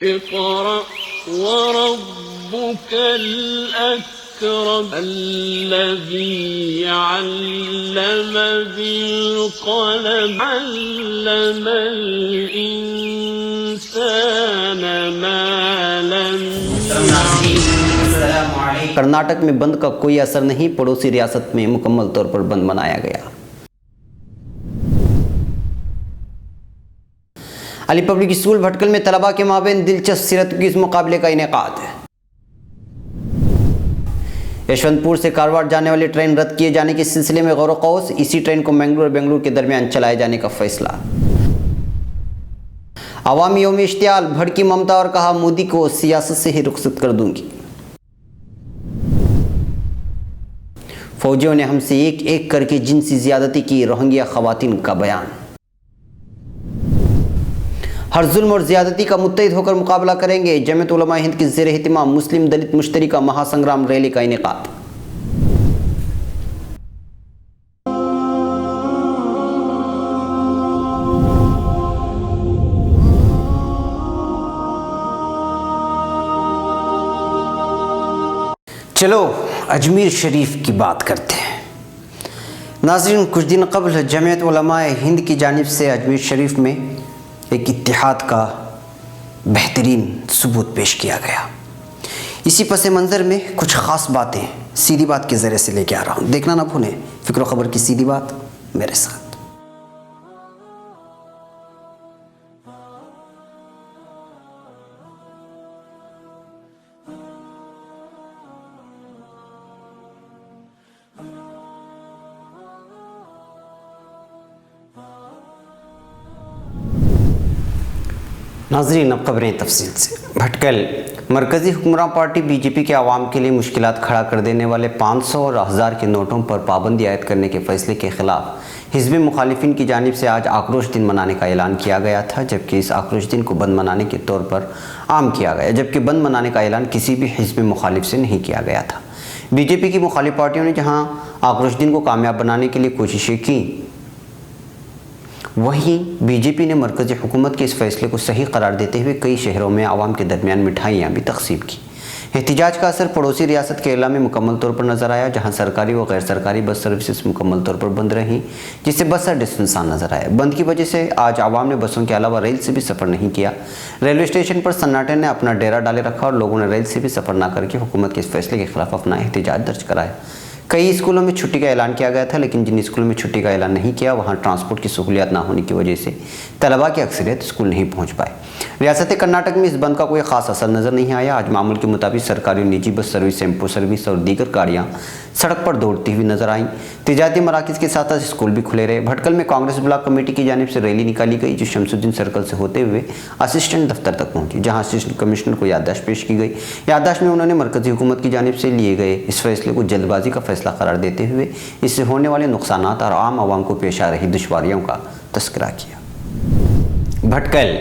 इक़रा वरब्बुकल अकरम अल्लज़ी Allam bill क़लम अल्लमल इंसान मा लम यअलम। कर्नाटक में बंद का कोई असर नहीं, पड़ोसी रियासत में मुकम्मल तौर पर बंद मनाया गया। अली पब्लिक स्कूल भटकल में तलबा के माबेन दिलचस्प सीरत क्विज़ मुकाबले का इनेकाद। यशवंतपुर से कारवार जाने वाली ट्रेन रद्द किए जाने के सिलसिले में गौर कौस, इसी ट्रेन को मंगलुरु और बेंगलुरु के दरमियान चलाए जाने का फैसला। अवामी यौम इश्तियाल, भड़की ममता और कहा मोदी को सियासत से ही रुखसत कर दूंगी। फौजियों ने हमसे एक एक करके जिनसी ज्यादती की, रोहिंग्या खवातीन का बयान। हर जुल्म और ज्यादती का मुत्तहिद होकर मुकाबला करेंगे, जमीयत उलमा हिंद की ज़ेर एहतिमाम मुस्लिम दलित मुश्तरिका महासंग्राम रैली का इनेकाद। चलो अजमेर शरीफ की बात करते हैं। नाज़रीन, कुछ दिन कबल जमीयत उलमा हिंद की जानिब से अजमेर शरीफ में एक इत्तिहाद का बेहतरीन सबूत पेश किया गया। इसी पस मंज़र में कुछ ख़ास बातें सीधी बात के ज़रिए से लेके आ रहा हूँ, देखना ना भूलें। फ़िक्र ख़बर की सीधी बात मेरे साथ। नाज़रीन, अब खबरें तफसील से। भटकल मरकज़ी हुक्मरान पार्टी बीजेपी के आवाम के लिए मुश्किलात खड़ा कर देने वाले 500 और 1000 के नोटों पर पाबंदी आयद करने के फैसले के खिलाफ हिज़्ब मुखालिफिन की जानिब से आज आक्रोश दिन मनाने का ऐलान किया गया था, जबकि इस आक्रोश दिन को बंद मनाने के तौर पर आम किया गया, जबकि बंद मनाने का ऐलान किसी भी हिज़्ब मुखालिफ से नहीं किया गया था। बीजेपी की मुखालिफ पार्टियों ने जहाँ आक्रोश दिन को कामयाब बनाने के लिए कोशिशें की, वहीं बीजेपी ने मरकज़ी हुकूमत के इस फैसले को सही करार देते हुए कई शहरों में आवाम के दरमियान मिठाइयाँ भी तकसीम की। एहतिजाज का असर पड़ोसी रियासत केरला में मुकम्मल तौर पर नज़र आया, जहां सरकारी व गैर सरकारी बस सर्विसेज मुकम्मल तौर पर बंद रहीं, जिससे बस अड्डे सुनसान नजर आए। बंद की वजह से आज आवाम ने बसों के अलावा रेल से भी सफ़र नहीं किया। रेलवे स्टेशन पर सन्नाटे ने अपना डेरा डाले रखा और लोगों ने रेल से भी सफ़र न करके हुकूमत के इस फैसले के खिलाफ अपना एहतिजाज दर्ज कराया। कई स्कूलों में छुट्टी का ऐलान किया गया था, लेकिन जिन स्कूलों में छुट्टी का ऐलान नहीं किया वहां ट्रांसपोर्ट की सहूलियत ना होने की वजह से तलबा की अक्सरियत स्कूल नहीं पहुंच पाए। रियासत कर्नाटक में इस बंद का कोई खास असर नज़र नहीं आया। आज मामूल के मुताबिक सरकारी और निजी बस सर्विस, टेम्पो सर्विस और दीगर गाड़ियाँ सड़क पर दौड़ती हुई नजर आईं। तिजारती मराकज़ के साथ साथ स्कूल भी खुले रहे। भटकल में कांग्रेस ब्लॉक कमेटी की जानिब से रैली निकाली गई, जो शमसुद्दीन सर्कल से होते हुए असिस्टेंट दफ्तर तक पहुंची, जहां असिस्टेंट कमिश्नर को याददाश्त पेश की गई। याददाश्त में उन्होंने मरकज़ी हुकूमत की जानिब से लिए गए इस फैसले को जल्दबाजी का फैसला करार देते हुए इससे होने वाले नुकसानात और आम आवाम को पेश आ रही दुश्वारियों का तस्करा किया। भटकल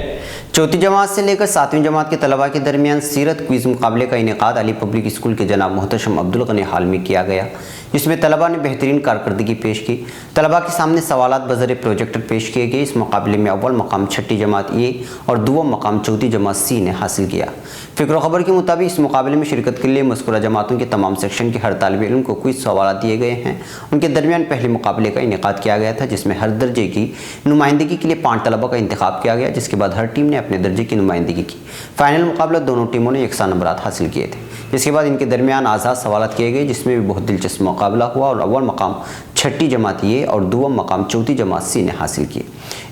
चौथी जमात से लेकर 7वीं जमात के तलबा के दरमियान सीरत क्विज़ मुकाबले का इनेकाद अली पब्लिक स्कूल के जनाब मोहतशम अब्दुल गनी हाल में किया गया, जिसमें तलबा ने बेहतरीन कारकर्दगी पेश की। तलबा के सामने सवालात बज़र प्रोजेक्टर पेश किए गए। इस मुकाबले में अव्वल मकाम 6ठी जमात ए और दुआ मकाम 4ठी जमात सी ने हासिल किया। फ़िक्र ख़बर के मुताबिक इस मुकाबले में शिरकत के लिए मज़कूरा जमातों के तमाम सेक्शन के हर तालिब इल्म को कुछ सवाल दिए गए हैं। उनके दरमियान पहले मुकाबले का इनेकाद किया गया था, जिसमें हर दर्जे की नुमाइंदगी के लिए 5 तलबा का इंतखाब किया गया, जिसके बाद हर टीम ने अपने दर्जे की नुमाइंदगी की। फाइनल मुकाबला दोनों टीमों ने यकसा नंबरात हासिल किए थे, जिसके बाद इनके दरमियान आज़ाद सवालात किए गए, जिसमें भी बहुत दिलचस्प मुकाबला हुआ और अव्वल मकाम 6ठी जमात ए और दुआ मकाम 4ठी जमात सी ने हासिल किए।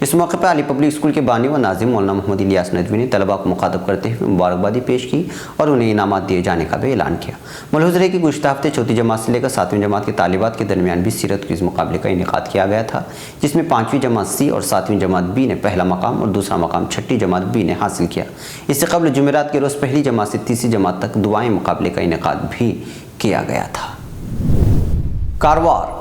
इस मौके पर अली पब्लिक स्कूल के बानी व नाज़िम मौलाना मोहम्मद इलियास नदवी ने तलबा को मुखातब करते हुए मुबारकबादी पेश की और उन्हें इनामात दिए जाने का भी ऐलान किया। मलहूज़ है कि गुज़श्ता हफ्ते 4ठी जमात से लेकर 7वीं जमात के तालिबात के दरमियान भी सीरत क्विज़ मुकाबले का इनेकाद किया गया था, जिसमें 5वीं जमात सी और 7वीं जमात बी ने पहला मकाम और दूसरा मकाम 6ठी जमात बी ने हासिल किया। इससे कबल जुमेरात के रोज़ पहली जमात से तीसरी जमात तक दुआएं मुकाबले का इनेकाद भी किया गया था। कारवार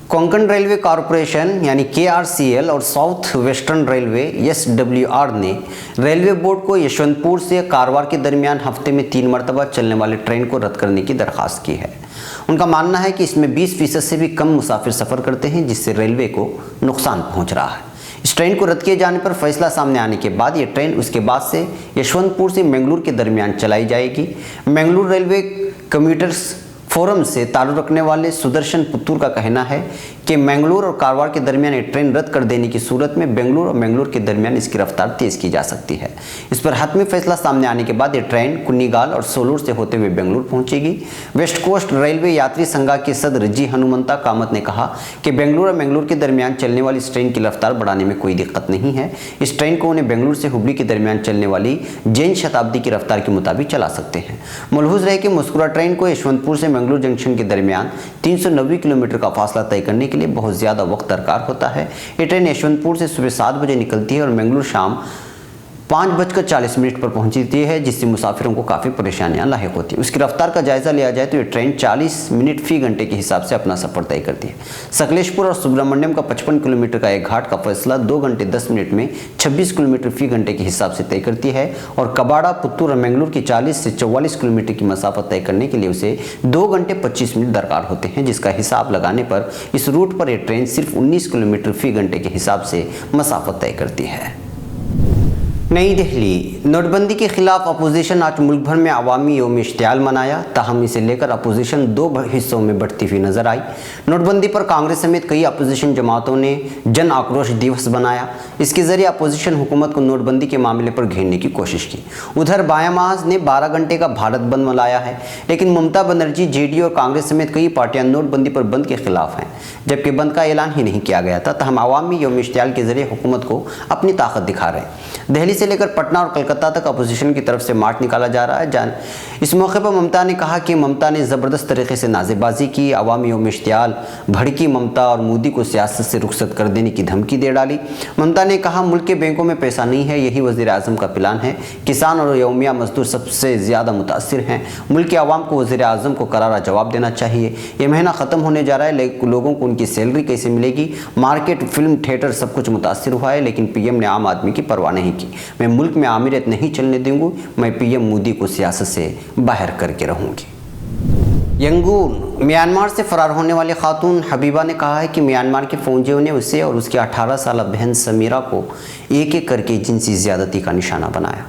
कोंकण रेलवे कॉरपोरेशन यानी KRCL और साउथ वेस्टर्न रेलवे SWR ने रेलवे बोर्ड को यशवंतपुर से कारवार के दरमियान हफ्ते में 3 मरतबा चलने वाले ट्रेन को रद्द करने की दरख्वास्त की है। उनका मानना है कि इसमें 20% से भी कम मुसाफिर सफ़र करते हैं, जिससे रेलवे को नुकसान पहुंच रहा है। इस ट्रेन को रद्द किए जाने पर फैसला सामने आने के बाद ये ट्रेन उसके बाद से यशवंतपुर से मंगलूर के दरमियान चलाई जाएगी। मंगलूर रेलवे कम्यूटर्स फोरम से ताल्लुक़ रखने वाले सुदर्शन पुत्तूर का कहना है कि मंगलूर और कारवार के दरमियान ये ट्रेन रद्द कर देने की सूरत में बेंगलुरु और मंगलूर के दरमियान इसकी रफ्तार तेज़ की जा सकती है। इस पर हतमी फैसला सामने आने के बाद ये ट्रेन कुन्नीगाल और सोलूर से होते हुए बेंगलुरु पहुंचेगी। वेस्ट कोस्ट रेलवे यात्री संघ के सदर जी हनुमंता कामत ने कहा कि बेंगलुरु और मंगलूर के दरमियान चलने वाली इस ट्रेन की रफ्तार बढ़ाने में कोई दिक्कत नहीं है। इस ट्रेन को उन्हें बेंगलुरु से हुबली के दरमियान चलने वाली जैन शताब्दी की रफ्तार के मुताबिक चला सकते हैं। मलहूज रहे कि मस्कुरा ट्रेन को यशवंतपुर से मंगलूर जंक्शन के दरमियान 390 किलोमीटर का फासला तय करने के लिए बहुत ज़्यादा वक्त दरकार होता है। ये ट्रेन यशवंतपुर से सुबह 7 बजे निकलती है और मंगलूर शाम 5:40 पर पहुंचती है, जिससे मुसाफिरों को काफ़ी परेशानियां लाहिक होती हैं। उसकी रफ्तार का जायज़ा लिया जाए तो ये ट्रेन 40 मिनट फी घंटे के हिसाब से अपना सफ़र तय करती है। सकलेशपुर और सुब्रमण्यम का 55 किलोमीटर का एक घाट का फैसला 2 घंटे 10 मिनट में 26 किलोमीटर फी घंटे के हिसाब से तय करती है और कबाड़ा, पुत्तूर और मंगलूर की 40 से 44 किलोमीटर की मसाफत तय करने के लिए उसे 2 घंटे 25 मिनट दरकार होते हैं, जिसका हिसाब लगाने पर इस रूट पर यह ट्रेन सिर्फ 19 किलोमीटर फी घंटे के हिसाब से मसाफत तय करती है। नई दिल्ली, नोटबंदी के खिलाफ अपोजिशन आज मुल्क भर में अवामी यौम इश्तियाल मनाया। ताहम इसे लेकर अपोजिशन 2 हिस्सों में बढ़ती हुई नजर आई। नोटबंदी पर कांग्रेस समेत कई अपोजिशन जमातों ने जन आक्रोश दिवस बनाया। इसके जरिए अपोजिशन हुकूमत को नोटबंदी के मामले पर घेरने की कोशिश की। उधर बायां महाज ने 12 घंटे का भारत बंद मनाया है, लेकिन ममता बनर्जी, जेडीयू और कांग्रेस समेत कई पार्टियां नोटबंदी पर बंद के खिलाफ हैं, जबकि बंद का ऐलान ही नहीं किया गया था। तहम अवामी यौम इश्तियाल के जरिए हुकूमत को अपनी ताकत दिखा रहे हैं। दिल्ली से लेकर पटना और कलकत्ता तक अपोजिशन की तरफ से मार्च निकाला जा रहा है। इस मौके पर ममता ने कहा कि ममता ने ज़बरदस्त तरीके से नाज़ेबाजी की। अवामी यौम इश्तियाल भड़की ममता और मोदी को सियासत से रुखसत कर देने की धमकी दे डाली। ममता ने कहा, मुल्क के बैंकों में पैसा नहीं है, यही वज़ीर आज़म का प्लान है। किसान और यौमिया मजदूर सबसे ज़्यादा मुतासिर हैं। मुल्क के आवाम को वज़ीर आज़म को करारा जवाब देना चाहिए। ये महीना ख़त्म होने जा रहा है, लेकिन लोगों को उनकी सैलरी कैसे मिलेगी? मार्केट, फिल्म, थिएटर सब कुछ मुतासिर हुआ है, लेकिन पीएम ने आम आदमी की परवाह नहीं की। मैं मुल्क में आमिरत नहीं चलने दूंगी, मैं पीएम मोदी को सियासत से बाहर करके रहूंगी। यंगून, म्यांमार से फरार होने वाली खातून हबीबा ने कहा है कि म्यांमार के फौजियों ने उसे और उसकी 18 साल बहन समीरा को एक एक करके जिनसी ज़्यादती का निशाना बनाया।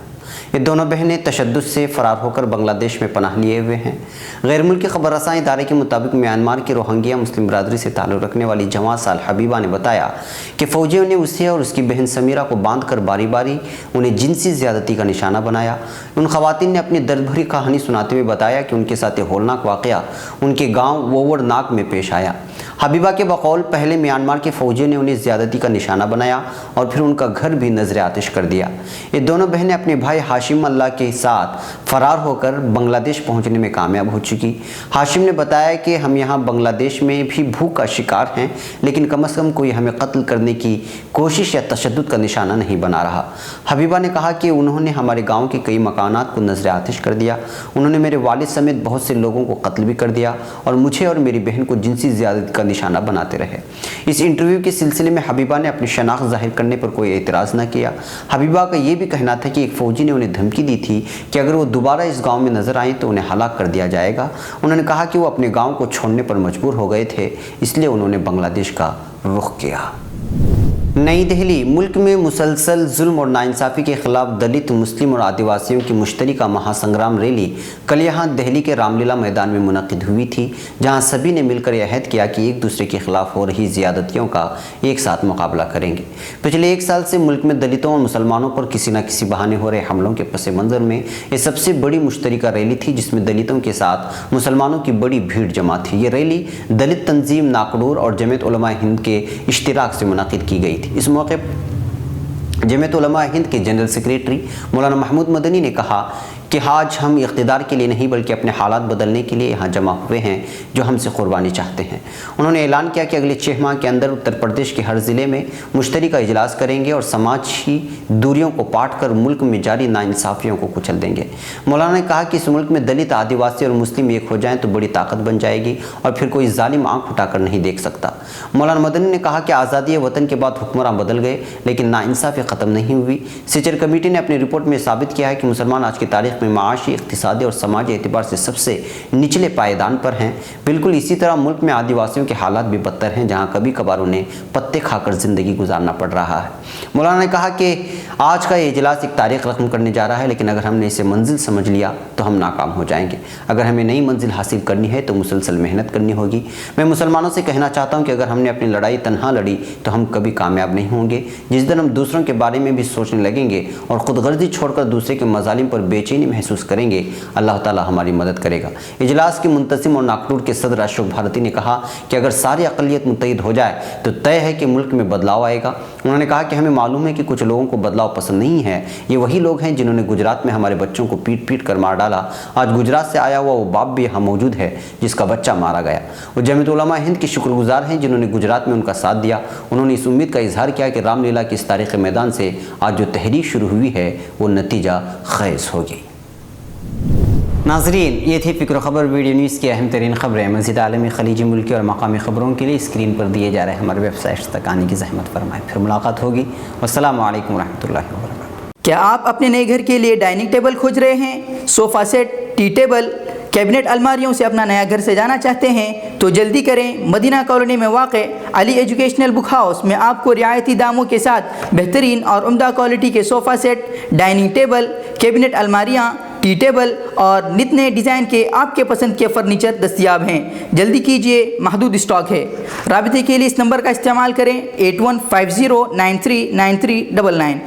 ये दोनों बहनें तशद्दुद से फरार होकर बांग्लादेश में पनाह लिए हुए हैं। गैर मुल्की खबर रसां इदारे के मुताबिक म्यांमार के रोहिंग्या मुस्लिम बरादरी से ताल्लुक़ रखने वाली जवां साल हबीबा ने बताया कि फ़ौजियों ने उसे और उसकी बहन समीरा को बांध कर बारी बारी उन्हें जिनसी ज़्यादती का निशाना बनाया। उन ख़वातीन ने अपनी दर्द भरी कहानी सुनाते हुए बताया कि उनके साथ होलनाक वाक़या उनके गाँव वोवरनाक में पेश आया। हबीबा के बकौल पहले म्यांमार के फ़ौजियों ने उन्हें ज़्यादती का निशाना बनाया और फिर उनका घर भी नजर आतिश कर दिया। ये दोनों बहनें अपने भाई हाशिम अल्लाह के साथ फरार होकर बांग्लादेश पहुंचने में कामयाब हो चुकी। हाशिम ने बताया कि हम यहाँ बांग्लादेश में भी भूख का शिकार हैं, लेकिन कम से कम कोई हमें कत्ल करने की कोशिश या तशद्दुद का निशाना नहीं बना रहा। हबीबा ने कहा कि उन्होंने हमारे गाँव के कई मकानात को नजर आतिश कर दिया। उन्होंने मेरे वालिद समेत बहुत से लोगों को कत्ल भी कर दिया और मुझे और मेरी बहन को जिनसी ज़्यादती का निशाना बनाते रहे। इस इंटरव्यू के सिलसिले में हबीबा ने अपनी शनाख्त जाहिर करने पर कोई एतराज़ न किया। हबीबा का ये भी कहना था कि एक फ़ौजी ने उन्हें धमकी दी थी कि अगर वो दोबारा इस गांव में नजर आए तो उन्हें हलाक कर दिया जाएगा। उन्होंने कहा कि वो अपने गांव को छोड़ने पर मजबूर हो गए थे, इसलिए उन्होंने बांग्लादेश का रुख किया। नई दिल्ली, मुल्क में मुसलसल जुल्म और नाइंसाफ़ी के खिलाफ दलित, मुस्लिम और आदिवासियों की मुश्तरका महासंग्राम रैली कल यहाँ दिल्ली के रामलीला मैदान में मुनक़िद हुई थी, जहाँ सभी ने मिलकर यह अहद किया कि एक दूसरे के खिलाफ हो रही ज़्यादतियों का एक साथ मुकाबला करेंगे। पिछले 1 साल से मुल्क में दलितों और मुसलमानों पर किसी न किसी बहाने हो रहे हमलों के पस मंज़र में ये सबसे बड़ी मुश्तरका रैली थी, जिसमें दलितों के साथ मुसलमानों की बड़ी भीड़ जमा थी। ये रैली दलित तंजीम नाकड़ूर और जमीयत उलमा हिंद के इश्तिराक से मुनक़िद की गई थी। इस मौके जमीयत उलमा हिंद के जनरल सेक्रेटरी मौलाना महमूद मदनी ने कहा कि आज हम इक़्तिदार के लिए नहीं बल्कि अपने हालात बदलने के लिए यहाँ जमा हुए हैं जो हमसे क़ुरबानी चाहते हैं। उन्होंने ऐलान किया कि अगले 6 माह के अंदर उत्तर प्रदेश के हर ज़िले में मुश्तरका इजलास करेंगे और समाजी दूरियों को पाट कर मुल्क में जारी नाइंसाफ़ियों को कुचल देंगे। मौलाना ने कहा कि इस मुल्क में दलित, आदिवासी और मुस्लिम एक हो जाएँ तो बड़ी ताकत बन जाएगी और फिर कोई जालिम आँख उठाकर नहीं देख सकता। मौलाना मदनी ने कहा कि आज़ादी वतन के बाद हुक्मरान बदल गए, लेकिन नाइंसाफ़ी ख़त्म नहीं हुई। सिचर कमेटी ने अपनी रिपोर्ट में साबित किया है कि मुसलमान आज की तारीख़ में माशी, इक़्तिसादी और समाजी एतबार से सबसे निचले पायदान पर हैं। बिल्कुल इसी तरह मुल्क में आदिवासियों के हालात भी बदतर हैं, जहाँ कभी कभार उन्हें पत्ते खाकर ज़िंदगी गुजारना पड़ रहा है। मौलाना ने कहा कि आज का ये इजलास एक तारीख़ रकम करने जा रहा है, लेकिन अगर हमने इसे मंजिल समझ लिया तो हम नाकाम हो जाएंगे। अगर हमें नई मंजिल हासिल करनी है तो मुसलसल मेहनत करनी होगी। मैं मुसलमानों से कहना चाहता हूँ कि अगर हमने अपनी लड़ाई तन्हा लड़ी तो हम कभी कामयाब नहीं होंगे। जिस दिन हम दूसरों के बारे में भी सोचने लगेंगे और ख़ुदगर्जी छोड़कर दूसरे के मजालिम पर बेचैनी महसूस करेंगे, अल्लाह ताला हमारी मदद करेगा। इजलास के मुंतज़िम और नागपुर के सदर अशोक भारती ने कहा कि अगर सारी अक़लियत मुत्तहिद हो जाए तो तय है कि मुल्क में बदलाव आएगा। उन्होंने कहा कि हमें मालूम है कि कुछ लोगों को बदलाव पसंद नहीं है। ये वही लोग हैं जिन्होंने गुजरात में हमारे बच्चों को पीट पीट कर मार डाला। आज गुजरात से आया हुआ वो बाप भी यहाँ मौजूद है जिसका बच्चा मारा गया। वो जमीयत उलमा हिंद के शुक्रगुजार हैं जिन्होंने गुजरात में उनका साथ दिया। उन्होंने इस उम्मीद का इजहार किया कि रामलीला की इस तारीख़ मैदान से आज जो तहरीक शुरू हुई है वो नतीजा ख़ैज़ होगी। नाज़रीन, ये थी फ़िक्र ख़बर वीडियो न्यूज़ की अहम तरीन ख़बरें। मज़ीद आलमी, ख़लीजी, मुल्की और मकामी ख़बरों के लिए स्क्रीन पर दिए जा रहे हमारे वेबसाइट्स तक आने की ज़हमत फरमाएं। फिर मुलाकात होगी। वस्सलामु अलैकुम रहमतुल्लाहि व बरकातुहू। क्या आप अपने नए घर के लिए डाइनिंग टेबल खोज रहे हैं? Sofa set, tea table, cabinet अलमारियों से अपना नया घर सजाना चाहते हैं तो जल्दी करें। मदीना कॉलोनी में वाक़े अली एजुकेशनल बुक हाउस में आपको रियायती दामों के साथ बेहतरीन और उम्दा क्वालिटी के sofa set, dining table, cabinet अलमारियाँ, टी टेबल और नित नए डिज़ाइन के आपके पसंद के फर्नीचर दस्तयाब हैं। जल्दी कीजिए, महदूद स्टॉक है। राबिते के लिए इस नंबर का इस्तेमाल करें 8150939399।